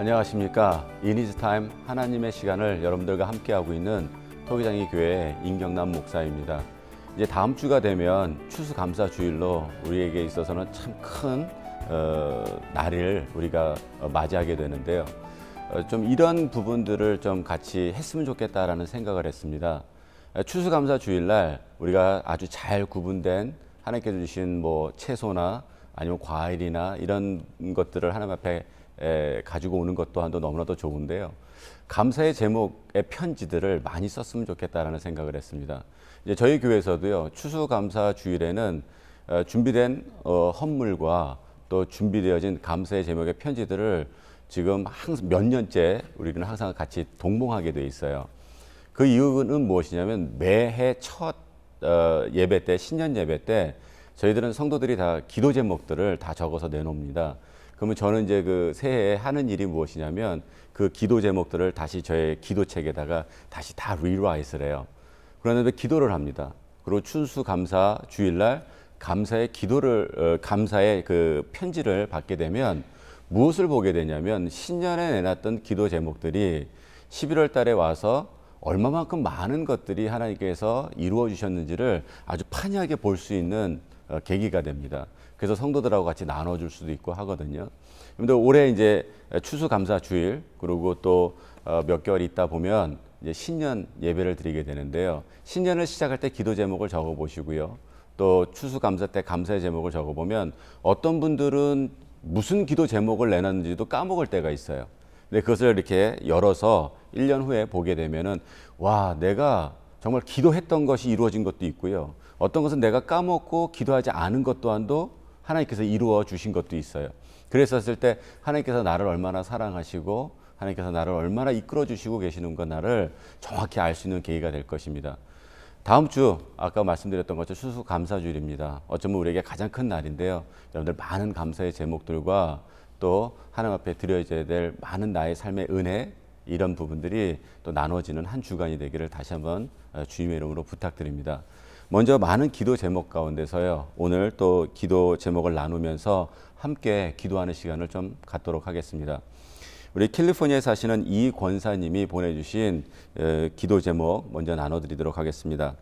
안녕하십니까. 이니즈 타임 하나님의 시간을 여러분들과 함께하고 있는 토기장이 교회 임경남 목사입니다. 이제 다음 주가 되면 추수감사주일로 우리에게 있어서는 참 큰 날을 우리가 맞이하게 되는데요. 좀 이런 부분들을 좀 같이 했으면 좋겠다라는 생각을 했습니다. 추수감사주일날 우리가 아주 잘 구분된 하나님께서 주신 뭐 채소나 아니면 과일이나 이런 것들을 하나님 앞에 가지고 오는 것 또한도 너무나도 좋은데요. 감사의 제목의 편지들을 많이 썼으면 좋겠다라는 생각을 했습니다. 이제 저희 교회에서도요, 추수감사 주일에는 준비된 헌물과 또 준비되어진 감사의 제목의 편지들을 지금 항상 몇 년째 우리는 항상 같이 동봉하게 돼 있어요. 그 이유는 무엇이냐면 매해 첫 예배 때, 신년 예배 때 저희들은 성도들이 다 기도 제목들을 다 적어서 내놓습니다. 그러면 저는 이제 그 새해에 하는 일이 무엇이냐면 그 기도 제목들을 다시 저의 기도책에다가 다시 다 리라이트를 해요. 그런데 기도를 합니다. 그리고 추수감사 주일날 감사의 기도를 감사의 그 편지를 받게 되면 무엇을 보게 되냐면 신년에 내놨던 기도 제목들이 11월 달에 와서 얼마만큼 많은 것들이 하나님께서 이루어 주셨는지를 아주 판이하게 볼 수 있는 계기가 됩니다. 그래서 성도들하고 같이 나눠줄 수도 있고 하거든요. 근데 올해 이제 추수감사 주일 그리고 또 몇 개월 있다 보면 이제 신년 예배를 드리게 되는데요. 신년을 시작할 때 기도 제목을 적어 보시고요. 또 추수감사 때 감사의 제목을 적어 보면 어떤 분들은 무슨 기도 제목을 내놨는지도 까먹을 때가 있어요. 근데 그것을 이렇게 열어서 1년 후에 보게 되면은 와, 내가 정말 기도했던 것이 이루어진 것도 있고요. 어떤 것은 내가 까먹고 기도하지 않은 것 또한도 하나님께서 이루어 주신 것도 있어요. 그랬었을 때 하나님께서 나를 얼마나 사랑하시고 하나님께서 나를 얼마나 이끌어 주시고 계시는 것 나를 정확히 알 수 있는 계기가 될 것입니다. 다음 주 아까 말씀드렸던 것처럼 추수감사주일입니다. 어쩌면 우리에게 가장 큰 날인데요. 여러분들 많은 감사의 제목들과 또 하나님 앞에 드려져야 될 많은 나의 삶의 은혜 이런 부분들이 또 나눠지는 한 주간이 되기를 다시 한번 주님의 이름으로 부탁드립니다. 먼저 많은 기도 제목 가운데서요. 오늘 또 기도 제목을 나누면서 함께 기도하는 시간을 좀 갖도록 하겠습니다. 우리 캘리포니아에 사시는 이 권사님이 보내주신 기도 제목 먼저 나눠드리도록 하겠습니다.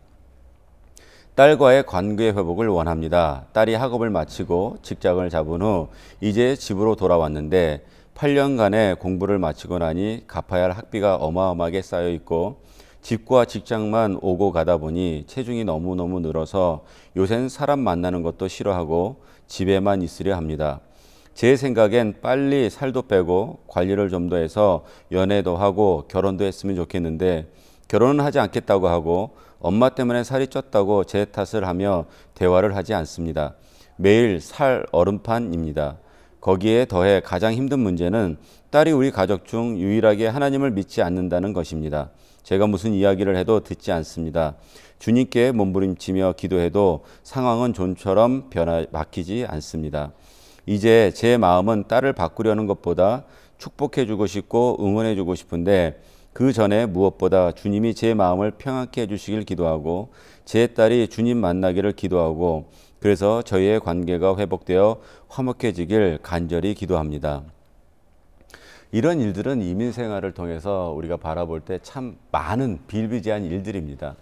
딸과의 관계 회복을 원합니다. 딸이 학업을 마치고 직장을 잡은 후 이제 집으로 돌아왔는데 8년간의 공부를 마치고 나니 갚아야 할 학비가 어마어마하게 쌓여 있고 집과 직장만 오고 가다 보니 체중이 너무너무 늘어서 요새는 사람 만나는 것도 싫어하고 집에만 있으려 합니다. 제 생각엔 빨리 살도 빼고 관리를 좀 더 해서 연애도 하고 결혼도 했으면 좋겠는데 결혼은 하지 않겠다고 하고 엄마 때문에 살이 쪘다고 제 탓을 하며 대화를 하지 않습니다. 매일 살 얼음판입니다. 거기에 더해 가장 힘든 문제는 딸이 우리 가족 중 유일하게 하나님을 믿지 않는다는 것입니다. 제가 무슨 이야기를 해도 듣지 않습니다. 주님께 몸부림치며 기도해도 상황은 좀처럼 막히지 않습니다. 이제 제 마음은 딸을 바꾸려는 것보다 축복해주고 싶고 응원해주고 싶은데 그 전에 무엇보다 주님이 제 마음을 평안케 해주시길 기도하고 제 딸이 주님 만나기를 기도하고 그래서 저희의 관계가 회복되어 화목해지길 간절히 기도합니다. 이런 일들은 이민 생활을 통해서 우리가 바라볼 때 참 많은 비일비재한 일들입니다.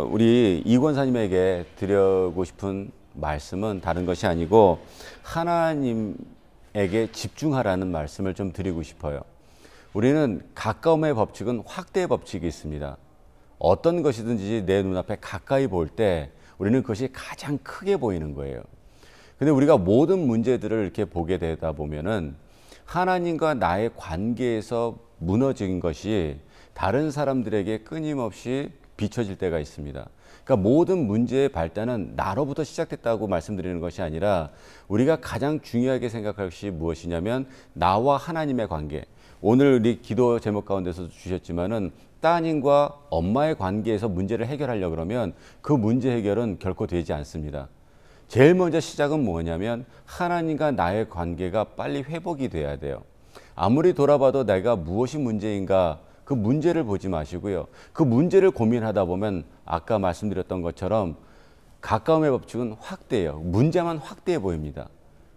우리 이 권사님에게 드리고 싶은 말씀은 다른 것이 아니고 하나님에게 집중하라는 말씀을 좀 드리고 싶어요. 우리는 가까움의 법칙은 확대의 법칙이 있습니다. 어떤 것이든지 내 눈앞에 가까이 볼 때 우리는 그것이 가장 크게 보이는 거예요. 근데 우리가 모든 문제들을 이렇게 보게 되다 보면은 하나님과 나의 관계에서 무너진 것이 다른 사람들에게 끊임없이 비춰질 때가 있습니다. 그러니까 모든 문제의 발단은 나로부터 시작됐다고 말씀드리는 것이 아니라 우리가 가장 중요하게 생각할 것이 무엇이냐면 나와 하나님의 관계. 오늘 우리 기도 제목 가운데서 주셨지만은 따님과 엄마의 관계에서 문제를 해결하려고 그러면 그 문제 해결은 결코 되지 않습니다. 제일 먼저 시작은 뭐냐면 하나님과 나의 관계가 빨리 회복이 돼야 돼요. 아무리 돌아봐도 내가 무엇이 문제인가 그 문제를 보지 마시고요. 그 문제를 고민하다 보면 아까 말씀드렸던 것처럼 가까움의 법칙은 확대예요. 문제만 확대해 보입니다.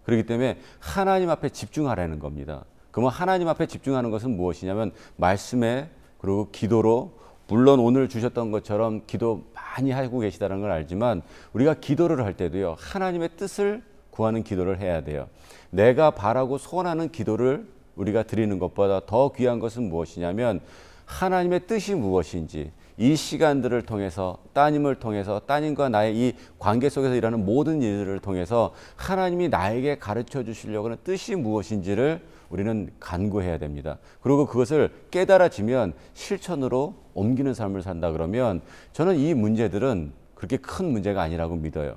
그렇기 때문에 하나님 앞에 집중하라는 겁니다. 그 그러면 하나님 앞에 집중하는 것은 무엇이냐면 말씀에 그리고 기도로, 물론 오늘 주셨던 것처럼 기도 많이 하고 계시다는 걸 알지만 우리가 기도를 할 때도요, 하나님의 뜻을 구하는 기도를 해야 돼요. 내가 바라고 소원하는 기도를 우리가 드리는 것보다 더 귀한 것은 무엇이냐면 하나님의 뜻이 무엇인지, 이 시간들을 통해서, 따님을 통해서, 따님과 나의 이 관계 속에서 일하는 모든 일들을 통해서 하나님이 나에게 가르쳐 주시려고 하는 뜻이 무엇인지를 우리는 간구해야 됩니다. 그리고 그것을 깨달아지면 실천으로 옮기는 삶을 산다 그러면 저는 이 문제들은 그렇게 큰 문제가 아니라고 믿어요.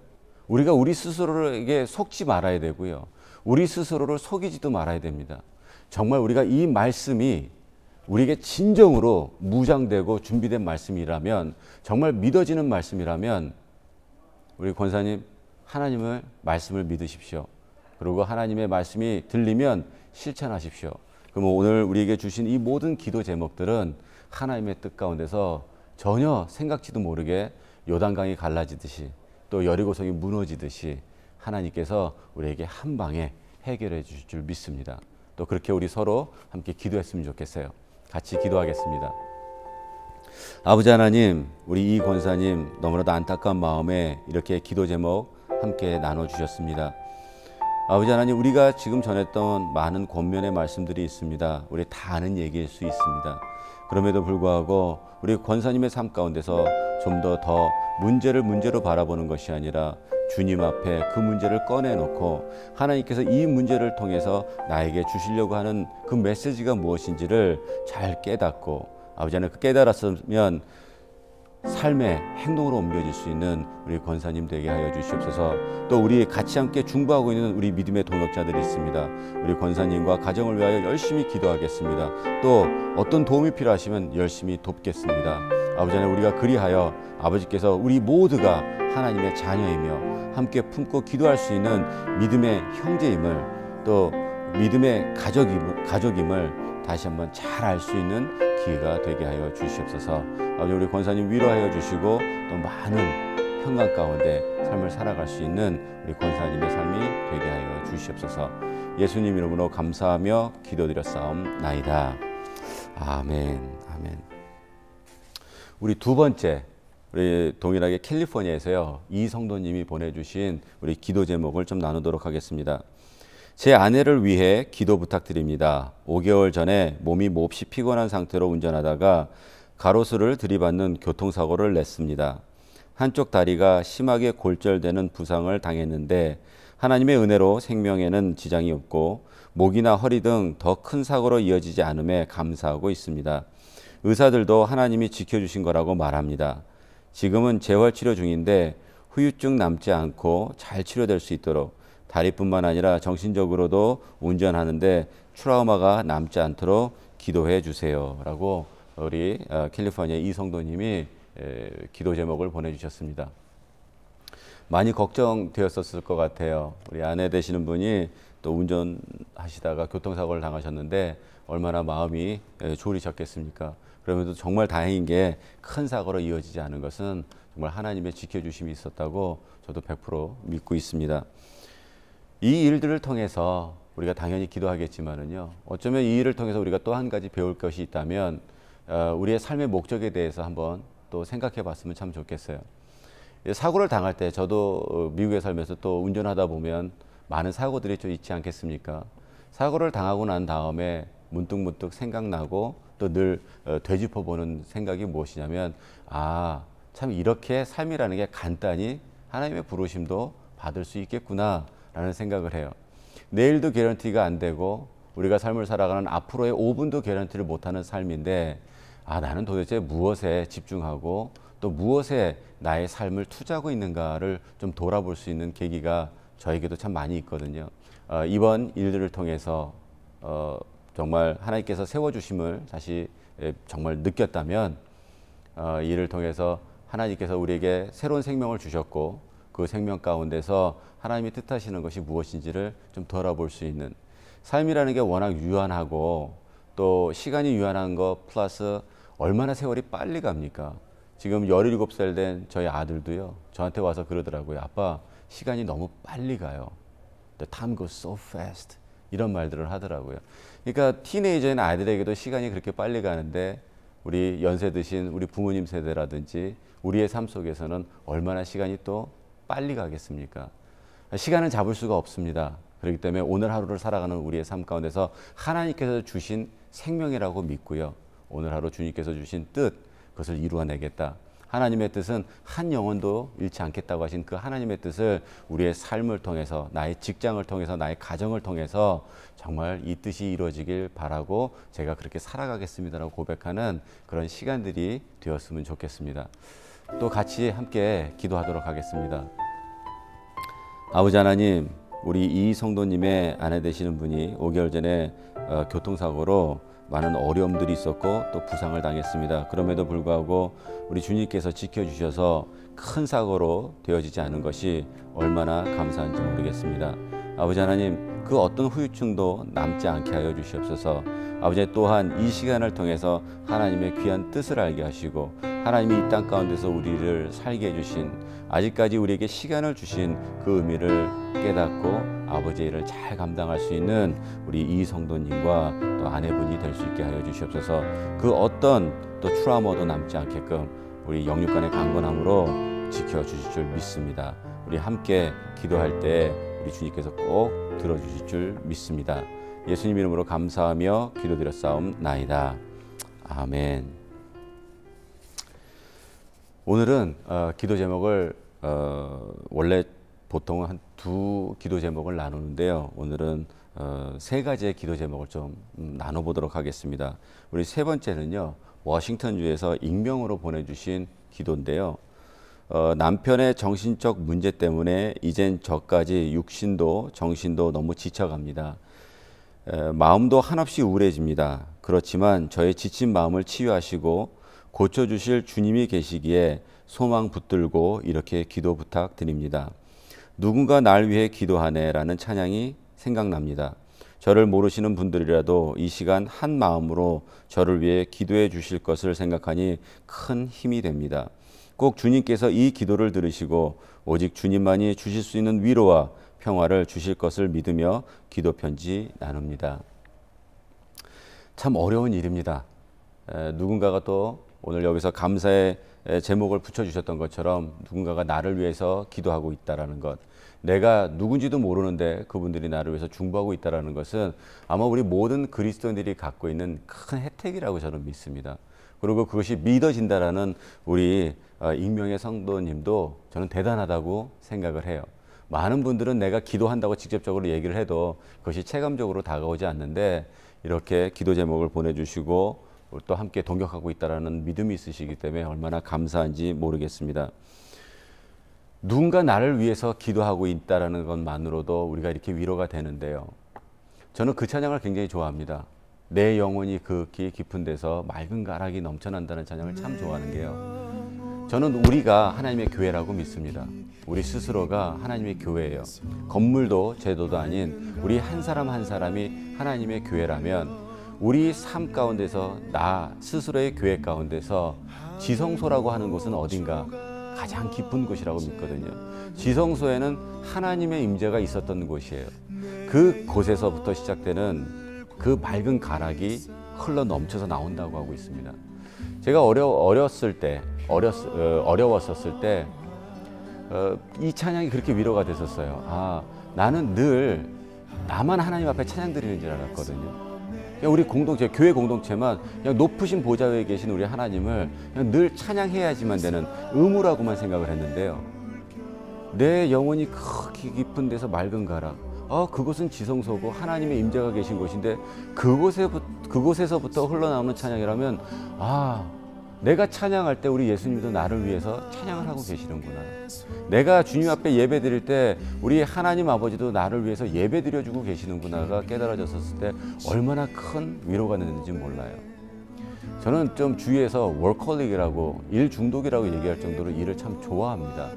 우리가 우리 스스로에게 속지 말아야 되고요. 우리 스스로를 속이지도 말아야 됩니다. 정말 우리가 이 말씀이 우리에게 진정으로 무장되고 준비된 말씀이라면, 정말 믿어지는 말씀이라면 우리 권사님, 하나님의 말씀을 믿으십시오. 그리고 하나님의 말씀이 들리면 실천하십시오. 그럼 오늘 우리에게 주신 이 모든 기도 제목들은 하나님의 뜻 가운데서 전혀 생각지도 모르게 요단강이 갈라지듯이 또 여리고성이 무너지듯이 하나님께서 우리에게 한 방에 해결해 주실 줄 믿습니다. 또 그렇게 우리 서로 함께 기도했으면 좋겠어요. 같이 기도하겠습니다. 아버지 하나님, 우리 이 권사님 너무나도 안타까운 마음에 이렇게 기도 제목 함께 나눠주셨습니다. 아버지 하나님, 우리가 지금 전했던 많은 권면의 말씀들이 있습니다. 우리 다 아는 얘기일 수 있습니다. 그럼에도 불구하고 우리 권사님의 삶 가운데서 좀 더 문제를 문제로 바라보는 것이 아니라 주님 앞에 그 문제를 꺼내놓고 하나님께서 이 문제를 통해서 나에게 주시려고 하는 그 메시지가 무엇인지를 잘 깨닫고, 아버지 하나님, 그 깨달았으면 삶의 행동으로 옮겨질 수 있는 우리 권사님 되게 하여 주시옵소서. 또 우리 같이 함께 중보하고 있는 우리 믿음의 동역자들이 있습니다. 우리 권사님과 가정을 위하여 열심히 기도하겠습니다. 또 어떤 도움이 필요하시면 열심히 돕겠습니다. 아버지 하나님, 우리가 그리하여 아버지께서 우리 모두가 하나님의 자녀이며 함께 품고 기도할 수 있는 믿음의 형제임을, 또 믿음의 가족임을 다시 한번 잘 알 수 있는 기회가 되게 하여 주시옵소서. 아버지, 우리 권사님 위로하여 주시고 또 많은 평강 가운데 삶을 살아갈 수 있는 우리 권사님의 삶이 되게 하여 주시옵소서. 예수님 이름으로 감사하며 기도드렸사옵나이다. 아멘. 아멘. 우리 두 번째, 우리 동일하게 캘리포니아에서요, 이 성도님이 보내주신 우리 기도 제목을 좀 나누도록 하겠습니다. 제 아내를 위해 기도 부탁드립니다. 5개월 전에 몸이 몹시 피곤한 상태로 운전하다가 가로수를 들이받는 교통사고를 냈습니다. 한쪽 다리가 심하게 골절되는 부상을 당했는데 하나님의 은혜로 생명에는 지장이 없고 목이나 허리 등 더 큰 사고로 이어지지 않음에 감사하고 있습니다. 의사들도 하나님이 지켜주신 거라고 말합니다. 지금은 재활치료 중인데 후유증 남지 않고 잘 치료될 수 있도록 다리뿐만 아니라 정신적으로도 운전하는데 트라우마가 남지 않도록 기도해 주세요. 라고 우리 캘리포니아 이성도님이 기도 제목을 보내주셨습니다. 많이 걱정되었었을 것 같아요. 우리 아내 되시는 분이 또 운전하시다가 교통사고를 당하셨는데 얼마나 마음이 졸이셨겠습니까? 그러면서 정말 다행인 게 큰 사고로 이어지지 않은 것은 정말 하나님의 지켜주심이 있었다고 저도 100% 믿고 있습니다. 이 일들을 통해서 우리가 당연히 기도하겠지만은요, 어쩌면 이 일을 통해서 우리가 또 한 가지 배울 것이 있다면 우리의 삶의 목적에 대해서 한번 또 생각해 봤으면 참 좋겠어요. 사고를 당할 때 저도 미국에 살면서 또 운전하다 보면 많은 사고들이 좀 있지 않겠습니까? 사고를 당하고 난 다음에 문득문득 생각나고 또 늘 되짚어보는 생각이 무엇이냐면, 아, 참 이렇게 삶이라는 게 간단히 하나님의 부르심도 받을 수 있겠구나 라는 생각을 해요. 내일도 개런티가 안 되고 우리가 삶을 살아가는 앞으로의 5분도 개런티를 못하는 삶인데, 아, 나는 도대체 무엇에 집중하고 또 무엇에 나의 삶을 투자하고 있는가를 좀 돌아볼 수 있는 계기가 저에게도 참 많이 있거든요. 이번 일들을 통해서 정말 하나님께서 세워주심을 다시 정말 느꼈다면, 이를 통해서 하나님께서 우리에게 새로운 생명을 주셨고 그 생명 가운데서 하나님이 뜻하시는 것이 무엇인지를 좀 돌아볼 수 있는, 삶이라는 게 워낙 유한하고 또 시간이 유한한 것 플러스 얼마나 세월이 빨리 갑니까? 지금 17살 된 저희 아들도요, 저한테 와서 그러더라고요. 아빠, 시간이 너무 빨리 가요. The time goes so fast. 이런 말들을 하더라고요. 그러니까 티네이저인 아이들에게도 시간이 그렇게 빨리 가는데 우리 연세 드신 우리 부모님 세대라든지 우리의 삶 속에서는 얼마나 시간이 또 빨리 가겠습니까? 시간을 잡을 수가 없습니다. 그렇기 때문에 오늘 하루를 살아가는 우리의 삶 가운데서 하나님께서 주신 생명이라고 믿고요. 오늘 하루 주님께서 주신 뜻, 그것을 이루어내겠다. 하나님의 뜻은 한 영혼도 잃지 않겠다고 하신 그 하나님의 뜻을 우리의 삶을 통해서, 나의 직장을 통해서, 나의 가정을 통해서 정말 이 뜻이 이루어지길 바라고 제가 그렇게 살아가겠습니다라고 고백하는 그런 시간들이 되었으면 좋겠습니다. 또 같이 함께 기도하도록 하겠습니다. 아버지 하나님, 우리 이 성도님의 아내 되시는 분이 5개월 전에 교통사고로 많은 어려움들이 있었고 또 부상을 당했습니다. 그럼에도 불구하고 우리 주님께서 지켜주셔서 큰 사고로 되어지지 않은 것이 얼마나 감사한지 모르겠습니다. 아버지 하나님, 그 어떤 후유증도 남지 않게 하여 주시옵소서. 아버지 또한 이 시간을 통해서 하나님의 귀한 뜻을 알게 하시고 하나님이 이 땅 가운데서 우리를 살게 해주신, 아직까지 우리에게 시간을 주신 그 의미를 깨닫고 아버지의 일을 잘 감당할 수 있는 우리 이 성도님과 또 아내분이 될 수 있게 하여 주시옵소서. 그 어떤 또 트라우마도 남지 않게끔 우리 영육간의 강건함으로 지켜주실 줄 믿습니다. 우리 함께 기도할 때 우리 주님께서 꼭 들어주실 줄 믿습니다. 예수님 이름으로 감사하며 기도드렸사옵나이다. 아멘. 오늘은 기도 제목을 원래 보통은 한 두 기도 제목을 나누는데요. 오늘은 세 가지의 기도 제목을 좀 나눠보도록 하겠습니다. 우리 세 번째는요, 워싱턴주에서 익명으로 보내주신 기도인데요. 남편의 정신적 문제 때문에 이젠 저까지 육신도 정신도 너무 지쳐갑니다. 마음도 한없이 우울해집니다. 그렇지만 저의 지친 마음을 치유하시고 고쳐주실 주님이 계시기에 소망 붙들고 이렇게 기도 부탁드립니다. 누군가 날 위해 기도하네 라는 찬양이 생각납니다. 저를 모르시는 분들이라도 이 시간 한 마음으로 저를 위해 기도해 주실 것을 생각하니 큰 힘이 됩니다. 꼭 주님께서 이 기도를 들으시고 오직 주님만이 주실 수 있는 위로와 평화를 주실 것을 믿으며 기도 편지 나눕니다. 참 어려운 일입니다. 누군가가 또 오늘 여기서 감사의 제목을 붙여주셨던 것처럼 누군가가 나를 위해서 기도하고 있다는 것, 내가 누군지도 모르는데 그분들이 나를 위해서 중보하고 있다는 것은 아마 우리 모든 그리스도인들이 갖고 있는 큰 혜택이라고 저는 믿습니다. 그리고 그것이 믿어진다라는 우리 익명의 성도님도 저는 대단하다고 생각을 해요. 많은 분들은 내가 기도한다고 직접적으로 얘기를 해도 그것이 체감적으로 다가오지 않는데 이렇게 기도 제목을 보내주시고 또 함께 동역하고 있다는 믿음이 있으시기 때문에 얼마나 감사한지 모르겠습니다. 누군가 나를 위해서 기도하고 있다는 것만으로도 우리가 이렇게 위로가 되는데요. 저는 그 찬양을 굉장히 좋아합니다. 내 영혼이 극히 깊은 데서 맑은 가락이 넘쳐난다는 찬양을 참 좋아하는 게요. 저는 우리가 하나님의 교회라고 믿습니다. 우리 스스로가 하나님의 교회예요. 건물도 제도도 아닌 우리 한 사람 한 사람이 하나님의 교회라면 우리 삶 가운데서 나 스스로의 교회 가운데서 지성소라고 하는 곳은 어딘가 가장 깊은 곳이라고 믿거든요. 지성소에는 하나님의 임재가 있었던 곳이에요. 그 곳에서부터 시작되는 그 맑은 가락이 흘러 넘쳐서 나온다고 하고 있습니다. 제가 어려웠을 때 어려웠었을 때 이 찬양이 그렇게 위로가 됐었어요. 아, 나는 늘 나만 하나님 앞에 찬양 드리는 줄 알았거든요. 우리 공동체, 교회 공동체만 그냥 높으신 보좌 위에 계신 우리 하나님을 그냥 늘 찬양해야지만 되는 의무라고만 생각을 했는데요. 내 영혼이 크기 깊은 데서 맑은 가락, 그곳은 지성소고 하나님의 임재가 계신 곳인데 그곳에서부터 흘러나오는 찬양이라면 내가 찬양할 때 우리 예수님도 나를 위해서 찬양을 하고 계시는구나. 내가 주님 앞에 예배 드릴 때 우리 하나님 아버지도 나를 위해서 예배 드려주고 계시는구나가 깨달아졌을 때 얼마나 큰 위로가 되는지 몰라요. 저는 좀 주위에서 워커홀릭이라고 일 중독이라고 얘기할 정도로 일을 참 좋아합니다.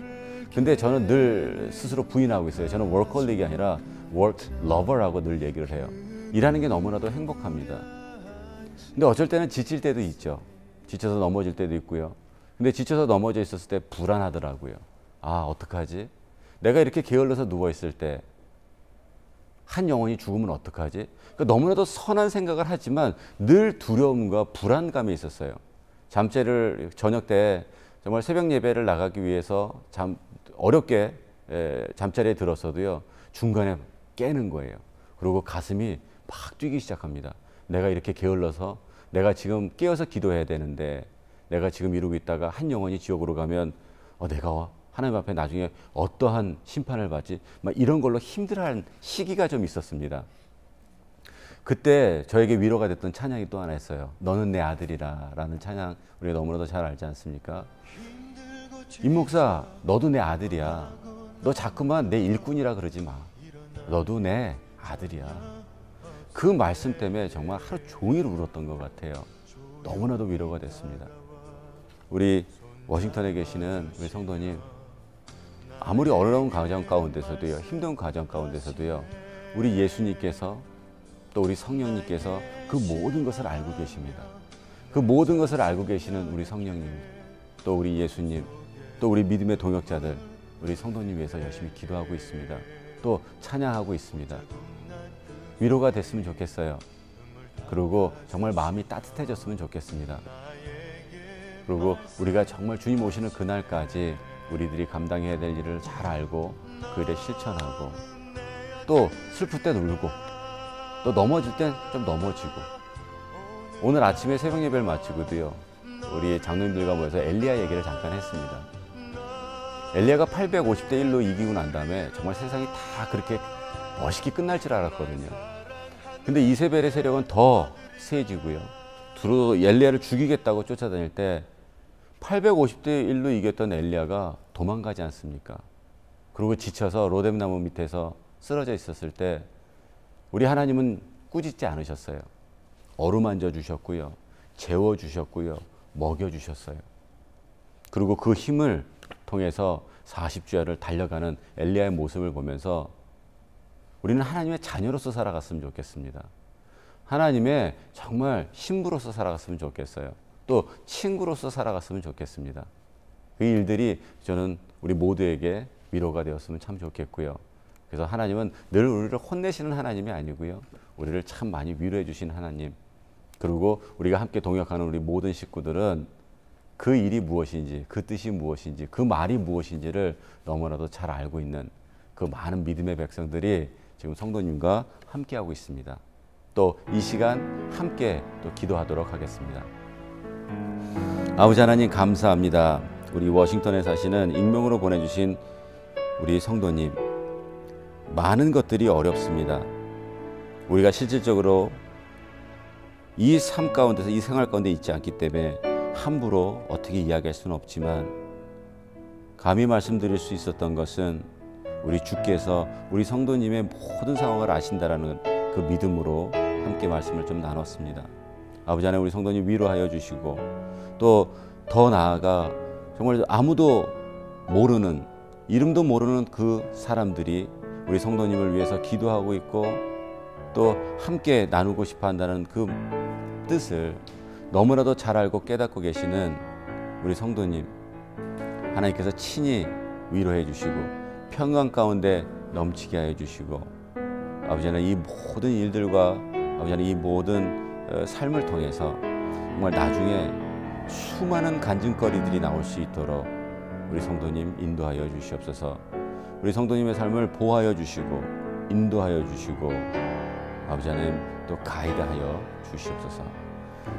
근데 저는 늘 스스로 부인하고 있어요. 저는 워커홀릭이 아니라 워크 러버라고 늘 얘기를 해요. 일하는 게 너무나도 행복합니다. 근데 어쩔 때는 지칠 때도 있죠. 지쳐서 넘어질 때도 있고요. 근데 지쳐서 넘어져 있었을 때 불안하더라고요. 어떡하지? 내가 이렇게 게을러서 누워있을 때 한 영혼이 죽으면 어떡하지? 그러니까 너무나도 선한 생각을 하지만 늘 두려움과 불안감이 있었어요. 잠자리를 저녁 때 정말 새벽 예배를 나가기 위해서 어렵게 잠자리에 들었어도요. 중간에 깨는 거예요. 그리고 가슴이 막 뛰기 시작합니다. 내가 이렇게 게을러서 내가 지금 깨어서 기도해야 되는데 내가 지금 이러고 있다가 한 영혼이 지옥으로 가면 내가 하나님 앞에 나중에 어떠한 심판을 받지? 막 이런 걸로 힘들어하는 시기가 좀 있었습니다. 그때 저에게 위로가 됐던 찬양이 또 하나 있어요. 너는 내 아들이라 라는 찬양 우리가 너무나도 잘 알지 않습니까? 임 목사, 너도 내 아들이야. 너 자꾸만 내 일꾼이라 그러지 마. 너도 내 아들이야. 그 말씀 때문에 정말 하루 종일 울었던 것 같아요. 너무나도 위로가 됐습니다. 우리 워싱턴에 계시는 우리 성도님, 아무리 어려운 가정 가운데서도요, 힘든 가정 가운데서도요, 우리 예수님께서 또 우리 성령님께서 그 모든 것을 알고 계십니다. 그 모든 것을 알고 계시는 우리 성령님, 또 우리 예수님, 또 우리 믿음의 동역자들, 우리 성도님 위해서 열심히 기도하고 있습니다. 또 찬양하고 있습니다. 위로가 됐으면 좋겠어요. 그리고 정말 마음이 따뜻해졌으면 좋겠습니다. 그리고 우리가 정말 주님 오시는 그날까지 우리들이 감당해야 될 일을 잘 알고 그 일에 실천하고 또 슬플 땐 울고 또 넘어질 땐 좀 넘어지고 오늘 아침에 새벽 예배를 마치고도요 우리 장로님들과 모여서 엘리야 얘기를 잠깐 했습니다. 엘리야가 850대 1로 이기고 난 다음에 정말 세상이 다 그렇게 멋있게 끝날 줄 알았거든요. 근데 이세벨의 세력은 더 세지고요. 두루 엘리야를 죽이겠다고 쫓아다닐 때 850대 1로 이겼던 엘리야가 도망가지 않습니까? 그리고 지쳐서 로뎀나무 밑에서 쓰러져 있었을 때 우리 하나님은 꾸짖지 않으셨어요. 어루만져 주셨고요. 재워 주셨고요. 먹여 주셨어요. 그리고 그 힘을 통해서 40주야를 달려가는 엘리야의 모습을 보면서 우리는 하나님의 자녀로서 살아갔으면 좋겠습니다. 하나님의 정말 신부로서 살아갔으면 좋겠어요. 또 친구로서 살아갔으면 좋겠습니다. 그 일들이 저는 우리 모두에게 위로가 되었으면 참 좋겠고요. 그래서 하나님은 늘 우리를 혼내시는 하나님이 아니고요. 우리를 참 많이 위로해 주신 하나님. 그리고 우리가 함께 동역하는 우리 모든 식구들은 그 일이 무엇인지, 그 뜻이 무엇인지, 그 말이 무엇인지를 너무나도 잘 알고 있는 그 많은 믿음의 백성들이 지금 성도님과 함께하고 있습니다. 또 이 시간 함께 또 기도하도록 하겠습니다. 아버지 하나님 감사합니다. 우리 워싱턴에 사시는 익명으로 보내주신 우리 성도님, 많은 것들이 어렵습니다. 우리가 실질적으로 이 삶 가운데서 이 생활 가운데 있지 않기 때문에 함부로 어떻게 이야기할 수는 없지만 감히 말씀드릴 수 있었던 것은 우리 주께서 우리 성도님의 모든 상황을 아신다라는 그 믿음으로 함께 말씀을 좀 나눴습니다. 아버지 하나님 우리 성도님 위로하여 주시고 또 더 나아가 정말 아무도 모르는 이름도 모르는 그 사람들이 우리 성도님을 위해서 기도하고 있고 또 함께 나누고 싶어 한다는 그 뜻을 너무나도 잘 알고 깨닫고 계시는 우리 성도님 하나님께서 친히 위로해 주시고 평강 가운데 넘치게 하여 주시고 아버지 하나님 이 모든 일들과 아버지 하나님 이 모든 삶을 통해서 정말 나중에 수많은 간증거리들이 나올 수 있도록 우리 성도님 인도하여 주시옵소서. 우리 성도님의 삶을 보호하여 주시고 인도하여 주시고 아버지 하나님 또 가이드하여 주시옵소서.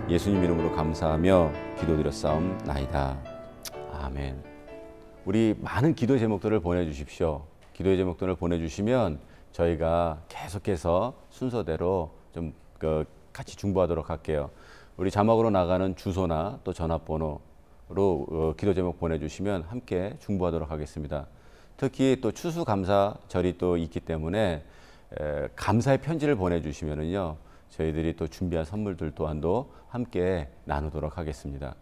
예수님 이름으로 감사하며 기도드렸사옵나이다. 아멘. 우리 많은 기도 제목들을 보내주십시오. 기도의 제목들을 보내주시면 저희가 계속해서 순서대로 좀 같이 중보하도록 할게요. 우리 자막으로 나가는 주소나 또 전화번호로 기도 제목 보내주시면 함께 중보하도록 하겠습니다. 특히 또 추수감사절이 또 있기 때문에 감사의 편지를 보내주시면은요 저희들이 또 준비한 선물들 또한도 함께 나누도록 하겠습니다.